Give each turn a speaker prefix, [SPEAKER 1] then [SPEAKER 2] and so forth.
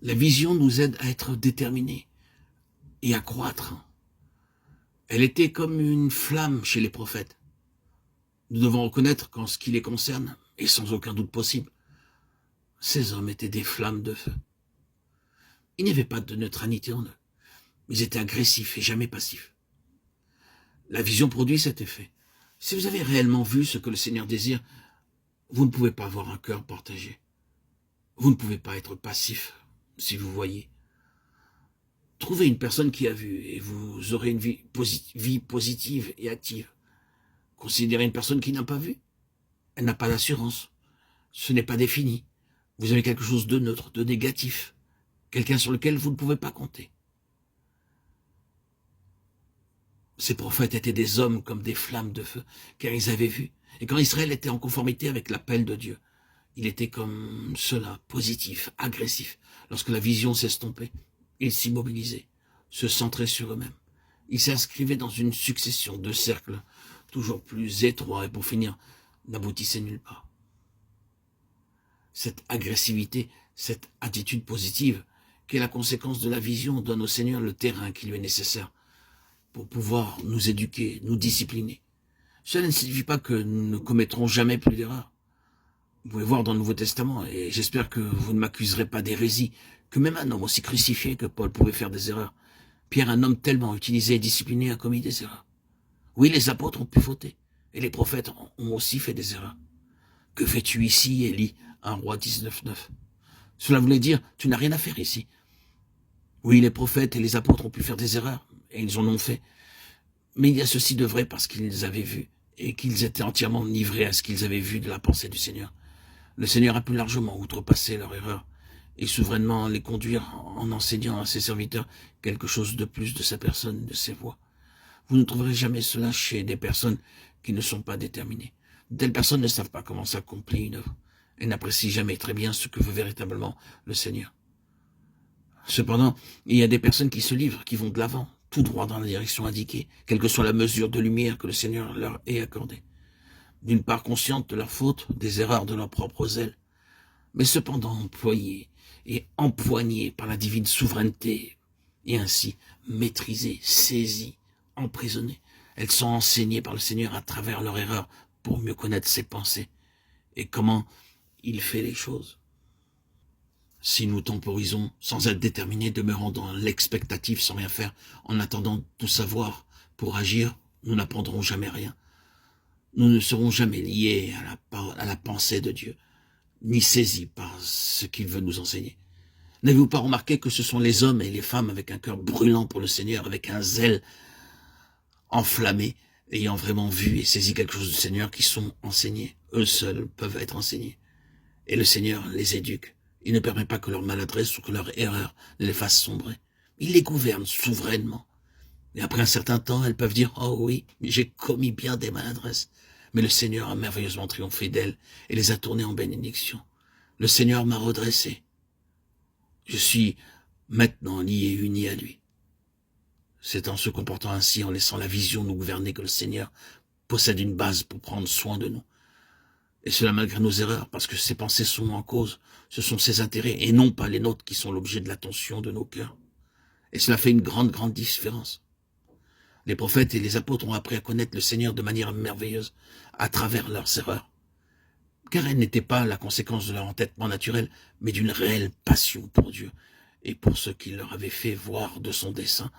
[SPEAKER 1] La vision nous aide à être déterminés et à croître. Elle était comme une flamme chez les prophètes. Nous devons reconnaître qu'en ce qui les concerne, et sans aucun doute possible, ces hommes étaient des flammes de feu. Il n'y avait pas de neutralité en eux. Ils étaient agressifs et jamais passifs. La vision produit cet effet. Si vous avez réellement vu ce que le Seigneur désire, vous ne pouvez pas avoir un cœur partagé. Vous ne pouvez pas être passif si vous voyez. Trouvez une personne qui a vu et vous aurez une vie positive et active. Considérez une personne qui n'a pas vu. Elle n'a pas d'assurance. Ce n'est pas défini. Vous avez quelque chose de neutre, de négatif. Quelqu'un sur lequel vous ne pouvez pas compter. Ces prophètes étaient des hommes comme des flammes de feu, car ils avaient vu. Et quand Israël était en conformité avec l'appel de Dieu, il était comme cela, positif, agressif. Lorsque la vision s'estompait, ils s'immobilisaient, se centraient sur eux-mêmes. Ils s'inscrivaient dans une succession de cercles toujours plus étroits et pour finir, n'aboutissaient nulle part. Cette agressivité, cette attitude positive, qui est la conséquence de la vision, donne au Seigneur le terrain qui lui est nécessaire pour pouvoir nous éduquer, nous discipliner. Cela ne signifie pas que nous ne commettrons jamais plus d'erreurs. Vous pouvez voir dans le Nouveau Testament, et j'espère que vous ne m'accuserez pas d'hérésie, que même un homme aussi crucifié que Paul pouvait faire des erreurs. Pierre, un homme tellement utilisé et discipliné, a commis des erreurs. Oui, les apôtres ont pu fauter, et les prophètes ont aussi fait des erreurs. Que fais-tu ici, Élie, 1 Roi 19:9? Cela voulait dire, tu n'as rien à faire ici. Oui, les prophètes et les apôtres ont pu faire des erreurs, et ils en ont fait. Mais il y a ceci de vrai parce qu'ils avaient vu, et qu'ils étaient entièrement livrés à ce qu'ils avaient vu de la pensée du Seigneur. Le Seigneur a pu largement outrepasser leur erreur, et souverainement les conduire en enseignant à ses serviteurs quelque chose de plus de sa personne, de ses voies. Vous ne trouverez jamais cela chez des personnes qui ne sont pas déterminées. De telles personnes ne savent pas comment s'accomplit une œuvre. Elles n'apprécient jamais très bien ce que veut véritablement le Seigneur. Cependant, il y a des personnes qui se livrent, qui vont de l'avant, tout droit dans la direction indiquée, quelle que soit la mesure de lumière que le Seigneur leur ait accordée. D'une part consciente de leurs fautes, des erreurs de leur propre zèle, mais cependant employées et empoignées par la divine souveraineté, et ainsi maîtrisées, saisies, emprisonnées. Elles sont enseignées par le Seigneur à travers leur erreur pour mieux connaître ses pensées et comment il fait les choses. Si nous temporisons sans être déterminés, demeurant dans l'expectative sans rien faire, en attendant tout savoir pour agir, nous n'apprendrons jamais rien. Nous ne serons jamais liés à la pensée de Dieu, ni saisis par ce qu'il veut nous enseigner. N'avez-vous pas remarqué que ce sont les hommes et les femmes avec un cœur brûlant pour le Seigneur, avec un zèle enflammé, ayant vraiment vu et saisi quelque chose du Seigneur, qui sont enseignés? Eux seuls peuvent être enseignés. Et le Seigneur les éduque. Il ne permet pas que leur maladresse ou que leur erreur ne les fasse sombrer. Il les gouverne souverainement. Et après un certain temps, elles peuvent dire « Oh oui, j'ai commis bien des maladresses. » Mais le Seigneur a merveilleusement triomphé d'elles et les a tournées en bénédiction. Le Seigneur m'a redressé. Je suis maintenant lié et uni à lui. C'est en se comportant ainsi, en laissant la vision nous gouverner, que le Seigneur possède une base pour prendre soin de nous. Et cela malgré nos erreurs, parce que ses pensées sont en cause. Ce sont ses intérêts, et non pas les nôtres, qui sont l'objet de l'attention de nos cœurs. Et cela fait une grande différence. Les prophètes et les apôtres ont appris à connaître le Seigneur de manière merveilleuse, à travers leurs erreurs. Car elles n'étaient pas la conséquence de leur entêtement naturel, mais d'une réelle passion pour Dieu, et pour ce qu'il leur avait fait voir de son dessein,